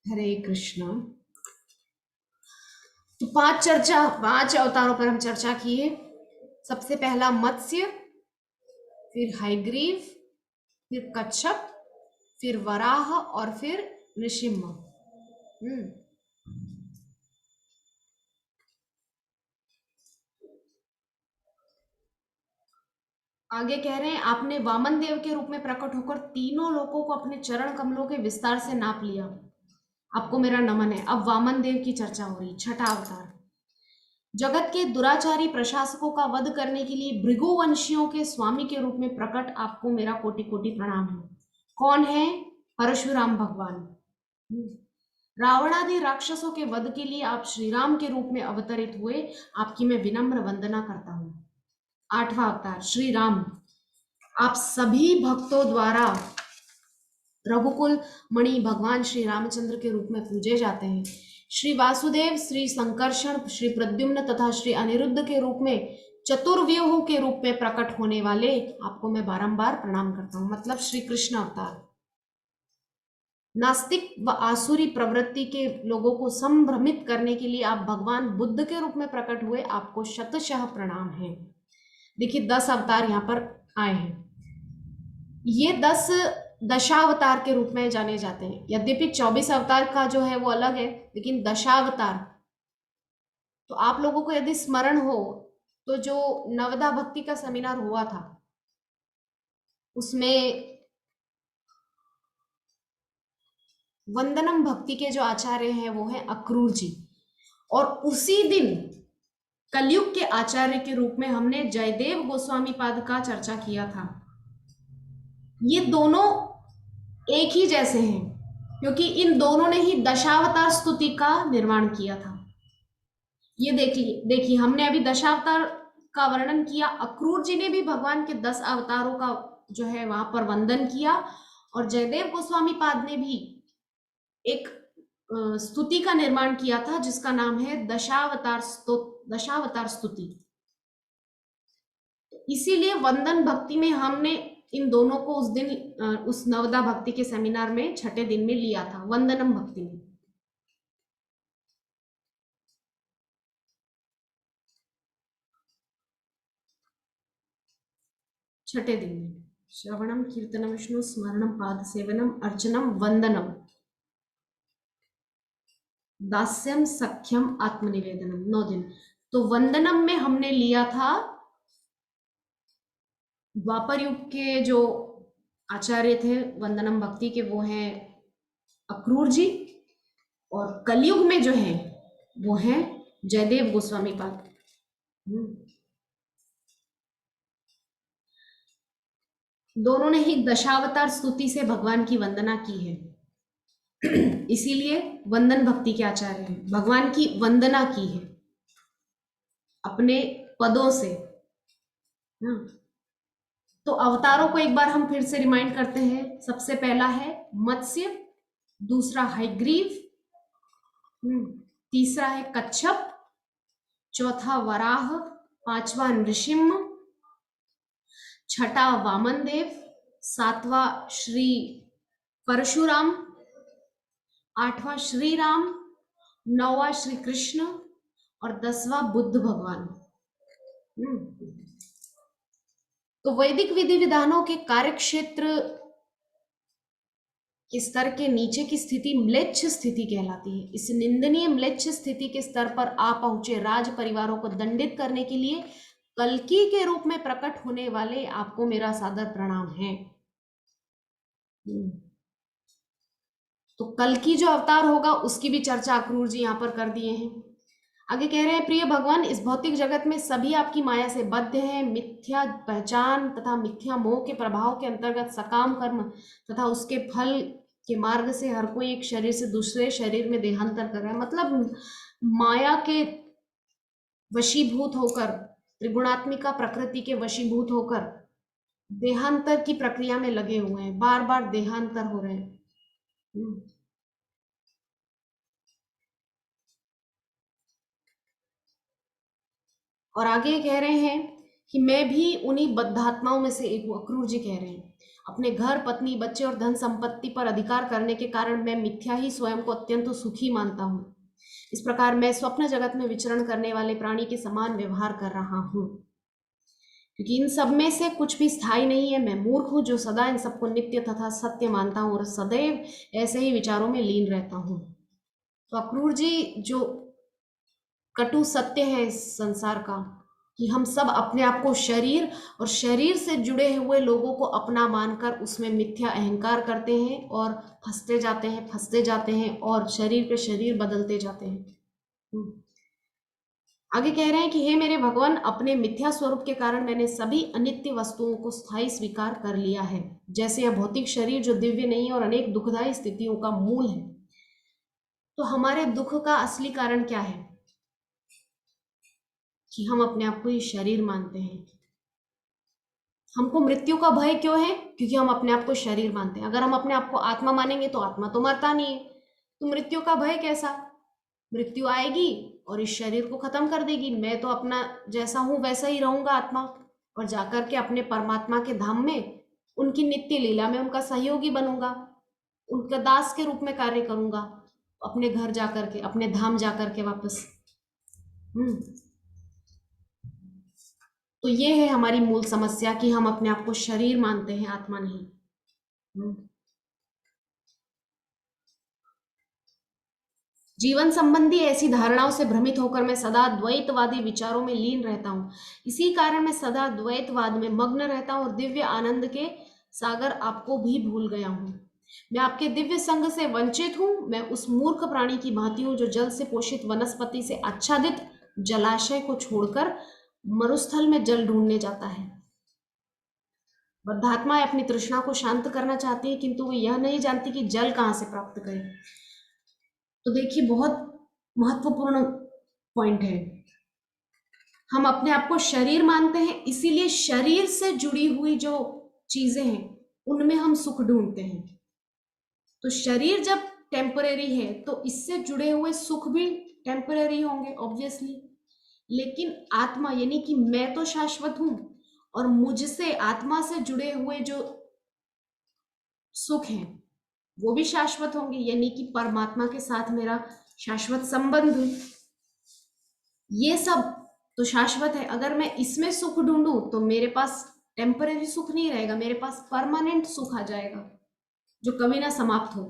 [SPEAKER 1] हरे कृष्ण। तो पांच अवतारों पर हम चर्चा किए। सबसे पहला मत्स्य, फिर हयग्रीव, फिर कच्छप, फिर वराह और फिर नृसिंह। आगे कह रहे हैं, आपने वामन देव के रूप में प्रकट होकर तीनों लोगों को अपने चरण कमलों के विस्तार से नाप लिया। आपको मेरा नमन है। अब वामन देव की चर्चा हो रही, छठा अवतार। जगत के दुराचारी प्रशासकों का वध करने के लिए भृगुवंशियों के स्वामी के रूप में प्रकट आपको मेरा कोटि कोटि प्रणाम है। कौन है? परशुराम भगवान। रावणादि राक्षसों के वध के लिए आप श्री राम के रूप में अवतरित हुए, आपकी मैं विनम्र वंदना करता हूं। आठवां अवतार श्री राम, आप सभी भक्तों द्वारा रघुकुल मणि भगवान श्री रामचंद्र के रूप में पूजे जाते हैं। श्री वासुदेव, श्री संकर्षण, श्री प्रद्युम्न तथा श्री अनिरुद्ध के रूप में चतुर्व्यूह के रूप में प्रकट होने वाले आपको मैं बारंबार प्रणाम करता हूं। मतलब श्री कृष्ण अवतार। नास्तिक व आसुरी प्रवृत्ति के लोगों को संभ्रमित करने के लिए आप भगवान बुद्ध के रूप में प्रकट हुए, आपको शतशः प्रणाम है। देखिए 10 अवतार यहाँ पर आए हैं। ये 10 दशावतार के रूप में जाने जाते हैं। यद्यपि 24 अवतार का जो है वो अलग है, लेकिन दशावतार। तो आप लोगों को यदि स्मरण हो तो जो नवदा भक्ति का सेमिनार हुआ था, उसमें वंदनम भक्ति के जो आचार्य हैं वो हैं अक्रूर जी। और उसी दिन कलयुग के आचार्य के रूप में हमने जयदेव गोस्वामी पाद का चर्चा किया था। ये दोनों एक ही जैसे हैं, क्योंकि इन दोनों ने ही दशावतार स्तुति का निर्माण किया था। ये देखिए हमने अभी दशावतार का वर्णन किया, अक्रूर जी ने भी भगवान के 10 अवतारों का जो है वहां पर वंदन किया, और जयदेव गोस्वामी पाद ने भी एक स्तुति का निर्माण किया था जिसका नाम है दशावतार स्तुति। इसीलिए वंदन भक्ति में हमने इन दोनों को उस दिन उस नवदा भक्ति के सेमिनार में छठे दिन में लिया था, वंदनम भक्ति में। छठे दिन में श्रवणम कीर्तनम विष्णु स्मरणम पाद सेवनम अर्चनम वंदनम दास्यम सख्यम आत्मनिवेदनम, 9 दिन। तो वंदनम में हमने लिया था द्वापर युग के जो आचार्य थे वंदनम भक्ति के, वो हैं अक्रूर जी, और कलयुग में जो है वो है जयदेव गोस्वामी पाद। दोनों ने ही दशावतार स्तुति से भगवान की वंदना की है। इसीलिए वंदन भक्ति के आचार्य हैं, भगवान की वंदना की है अपने पदों से। तो अवतारों को एक बार हम फिर से रिमाइंड करते हैं। सबसे पहला है मत्स्य, दूसरा हयग्रीव, तीसरा है कच्छप, चौथा वराह, पांचवा नृसिंह, छठा वामन देव, सातवां श्री परशुराम, आठवां श्री राम, नौवां श्री कृष्ण और 10वां बुद्ध भगवान। तो वैदिक विधि विधानों के कार्य क्षेत्र के स्तर के नीचे की स्थिति म्लेच्छ स्थिति कहलाती है। इस निंदनीय म्लेच्छ स्थिति के स्तर पर आ पहुंचे राज परिवारों को दंडित करने के लिए कल्कि के रूप में प्रकट होने वाले आपको मेरा सादर प्रणाम है। तो कल्कि जो अवतार होगा उसकी भी चर्चा अक्रूर जी यहाँ पर कर दिए हैं। आगे कह रहे हैं, प्रिय भगवान, इस भौतिक जगत में सभी आपकी माया से बद्ध हैं। मिथ्या पहचान तथा मिथ्या मोह के प्रभाव के अंतर्गत सकाम कर्म तथा उसके फल के मार्ग से हर कोई एक शरीर से दूसरे शरीर में देहांतर कर रहा है। मतलब माया के वशीभूत होकर, त्रिगुणात्मिका प्रकृति के वशीभूत होकर देहांतर की प्रक्रिया में लगे हुए हैं, बार बार देहांतर हो रहे हैं। और आगे कह रहे हैं कि मैं भी उन्हीं बद्धात्माओं में से एक हूं। अक्रूर जी कह रहे हैं, अपने घर, पत्नी, बच्चे और धन संपत्ति पर अधिकार करने के कारण मैं मिथ्या ही स्वयं को अत्यंत सुखी मानता हूँ। इस प्रकार मैं स्वप्न जगत में विचरण करने वाले प्राणी के समान व्यवहार कर रहा हूँ, क्योंकि इन सब में से कुछ भी स्थायी नहीं है। मैं मूर्ख हूँ जो सदा इन सबको नित्य तथा सत्य मानता हूँ और सदैव ऐसे ही विचारों में लीन रहता हूँ। तो अक्रूर जी, जो कटु सत्य है इस संसार का, कि हम सब अपने आप को शरीर और शरीर से जुड़े हुए लोगों को अपना मानकर उसमें मिथ्या अहंकार करते हैं और फंसते जाते हैं और शरीर पे शरीर बदलते जाते हैं। आगे कह रहे हैं कि हे मेरे भगवान, अपने मिथ्या स्वरूप के कारण मैंने सभी अनित्य वस्तुओं को स्थायी स्वीकार कर लिया है, जैसे यह भौतिक शरीर जो दिव्य नहीं और अनेक दुखदायी स्थितियों का मूल है। तो हमारे दुख का असली कारण क्या है? कि हम अपने आप को ये शरीर मानते हैं। हमको मृत्यु का भय क्यों है? क्योंकि हम अपने आप को शरीर मानते हैं। अगर हम अपने आप को आत्मा मानेंगे तो आत्मा तो मरता नहीं है, तो मृत्यु का भय कैसा? मृत्यु आएगी और इस शरीर को खत्म कर देगी। मैं तो अपना जैसा हूं वैसा ही रहूंगा आत्मा, और जाकर के अपने परमात्मा के धाम में उनकी नित्य लीला में उनका सहयोगी बनूंगा, उनका दास के रूप में कार्य करूंगा, अपने घर जाकर के, अपने धाम जाकर के वापस। तो ये है हमारी मूल समस्या कि हम अपने आप को शरीर मानते हैं, आत्मा नहीं। जीवन संबंधी ऐसी धारणाओं से भ्रमित होकर मैं सदा द्वैतवादी विचारों में लीन रहता हूँ। इसी कारण मैं सदा द्वैतवाद में मग्न रहता हूँ और दिव्य आनंद के सागर आपको भी भूल गया हूँ। मैं आपके दिव्य संग से वंचित हूँ। मैं उस मूर्ख प्राणी की भांति हूँ जो जल से पोषित वनस्पति से आच्छादित जलाशय को छोड़कर मरुस्थल में जल ढूंढने जाता है। बद्धात्माएं अपनी तृष्णा को शांत करना चाहती है, किंतु वो यह नहीं जानती कि जल कहाँ से प्राप्त करें। तो देखिए, बहुत महत्वपूर्ण पॉइंट है। हम अपने आप को शरीर मानते हैं, इसीलिए शरीर से जुड़ी हुई जो चीजें हैं उनमें हम सुख ढूंढते हैं। तो शरीर जब टेम्परेरी है तो इससे जुड़े हुए सुख भी टेम्परेरी होंगे ऑब्वियसली। लेकिन आत्मा यानी कि मैं तो शाश्वत हूं, और मुझसे, आत्मा से जुड़े हुए जो सुख हैं वो भी शाश्वत होंगे, यानी कि परमात्मा के साथ मेरा शाश्वत संबंध। ये सब तो शाश्वत है। अगर मैं इसमें सुख ढूंढूं तो मेरे पास टेम्परेरी सुख नहीं रहेगा, मेरे पास परमानेंट सुख आ जाएगा जो कभी ना समाप्त हो।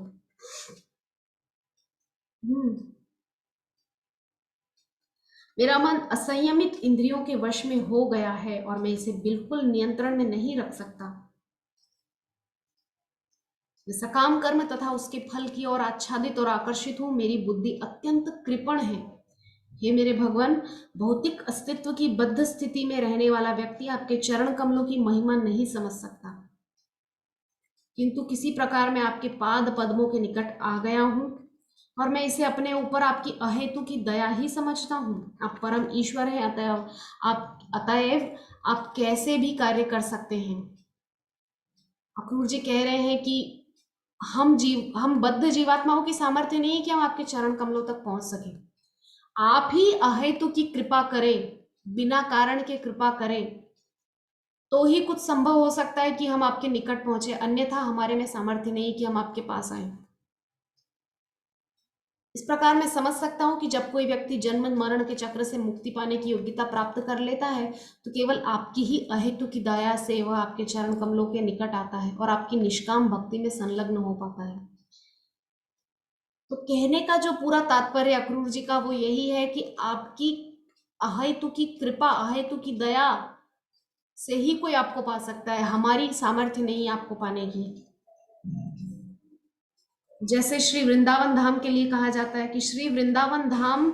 [SPEAKER 1] मेरा मन असंयमित इंद्रियों के वश में हो गया है और मैं इसे बिल्कुल नियंत्रण में नहीं रख सकता। सकाम कर्म तथा उसके फल की ओर आच्छादित और आकर्षित हूं। मेरी बुद्धि अत्यंत कृपण है। हे मेरे भगवान, भौतिक अस्तित्व की बद्ध स्थिति में रहने वाला व्यक्ति आपके चरण कमलों की महिमा नहीं समझ सकता, किंतु किसी प्रकार मैं आपके पाद पद्मों के निकट आ गया हूं और मैं इसे अपने ऊपर आपकी अहेतु की दया ही समझता हूं। आप परम ईश्वर हैं, अतएव आप कैसे भी कार्य कर सकते हैं। अक्रूर जी कह रहे हैं कि हम बद्ध जीवात्माओं की सामर्थ्य नहीं है कि हम आपके चरण कमलों तक पहुंच सके। आप ही अहेतु की कृपा करें, बिना कारण के कृपा करें, तो ही कुछ संभव हो सकता है कि हम आपके निकट पहुंचे, अन्यथा हमारे में सामर्थ्य नहीं कि हम आपके पास आए। इस प्रकार मैं समझ सकता हूं कि जब कोई व्यक्ति जन्म मरण के चक्र से मुक्ति पाने की योग्यता प्राप्त कर लेता है तो केवल आपकी ही अहेतु की दया से वह आपके चरण कमलों के निकट आता है और आपकी निष्काम भक्ति में संलग्न हो पाता है। तो कहने का जो पूरा तात्पर्य अक्रूर जी का वो यही है कि आपकी अहेतु की कृपा, अहेतु की दया से ही कोई आपको पा सकता है, हमारी सामर्थ्य नहीं आपको पाने की। जैसे श्री वृंदावन धाम के लिए कहा जाता है कि श्री वृंदावन धाम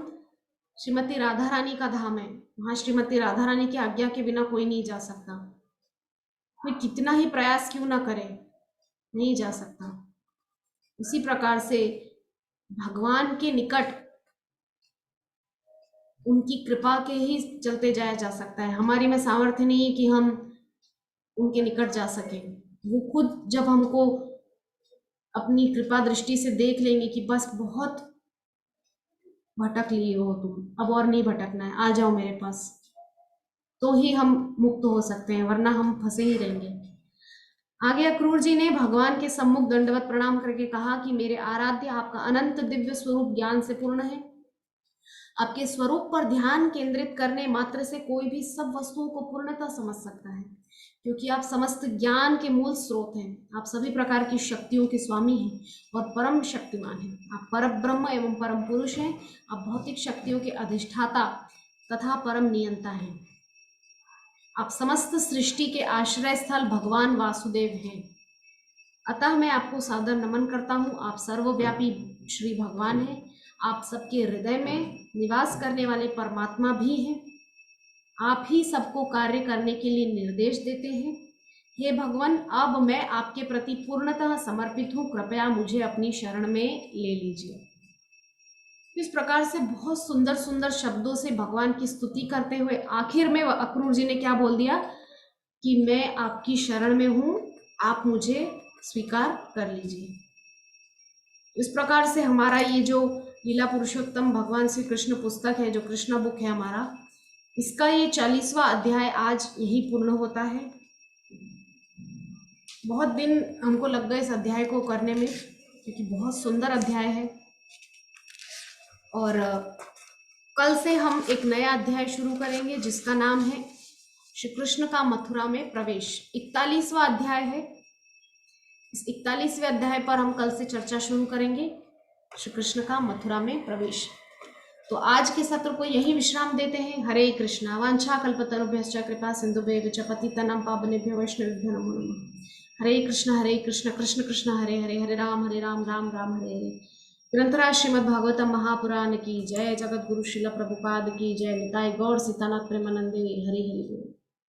[SPEAKER 1] श्रीमती राधा रानी का धाम है, वहां श्रीमती राधा रानी की आज्ञा के बिना कोई नहीं जा सकता। कोई कितना ही प्रयास क्यों ना करे, नहीं जा सकता। इसी प्रकार से भगवान के निकट उनकी कृपा के ही चलते जाया जा सकता है। हमारी में सामर्थ्य नहीं है कि हम उनके निकट जा सके। वो खुद जब हमको अपनी कृपा दृष्टि से देख लेंगे कि बस बहुत भटक लिए हो तुम, अब और नहीं भटकना है, आ जाओ मेरे पास, तो ही हम मुक्त हो सकते हैं, वरना हम फंसे ही रहेंगे। आगे अक्रूर जी ने भगवान के सम्मुख दंडवत प्रणाम करके कहा कि मेरे आराध्य, आपका अनंत दिव्य स्वरूप ज्ञान से पूर्ण है। आपके स्वरूप पर ध्यान केंद्रित करने मात्र से कोई भी सब वस्तुओं को पूर्णतः समझ सकता है, क्योंकि आप समस्त ज्ञान के मूल स्रोत हैं। आप सभी प्रकार की शक्तियों के स्वामी हैं और परम शक्तिमान हैं। आप परम ब्रह्म एवं परम पुरुष हैं। आप भौतिक शक्तियों के अधिष्ठाता तथा परम नियंता हैं। आप समस्त सृष्टि के आश्रय स्थल भगवान वासुदेव हैं। अतः मैं आपको सादर नमन करता हूँ। आप सर्वव्यापी श्री भगवान हैं। आप सबके हृदय में निवास करने वाले परमात्मा भी हैं। आप ही सबको कार्य करने के लिए निर्देश देते हैं। हे भगवान, अब मैं आपके प्रति पूर्णतः समर्पित हूँ। कृपया मुझे अपनी शरण में ले लीजिए। इस प्रकार से बहुत सुंदर सुंदर शब्दों से भगवान की स्तुति करते हुए आखिर में अक्रूर जी ने क्या बोल दिया कि मैं आपकी शरण में हूँ, आप मुझे स्वीकार कर लीजिए। इस प्रकार से हमारा ये जो लीला पुरुषोत्तम भगवान श्री कृष्ण पुस्तक है, जो कृष्ण बुक है हमारा, इसका ये 40वां अध्याय आज यही पूर्ण होता है। बहुत दिन हमको लग गए इस अध्याय को करने में, क्योंकि बहुत सुंदर अध्याय है। और कल से हम एक नया अध्याय शुरू करेंगे जिसका नाम है श्री कृष्ण का मथुरा में प्रवेश। 41वां अध्याय है। इस 41वें अध्याय पर हम कल से चर्चा शुरू करेंगे, श्री कृष्ण का मथुरा में प्रवेश। तो आज के सत्र को यही विश्राम देते हैं। हरे कृष्णा वांछा कल्पतरुभ्यश्च कृपा सिंधुभ्यैव च पतितानां पावनेभ्यो वैष्णवेभ्यो नमो नमः। हरे कृष्ण कृष्ण कृष्ण हरे हरे, हरे राम राम राम हरे हरे। ग्रंथराज श्रीमद् भागवतम महापुराण की जय। जगत गुरु श्रील प्रभुपाद की जय। निताई गौर सीतानाथ प्रेमानंदे हरि हरि बोल।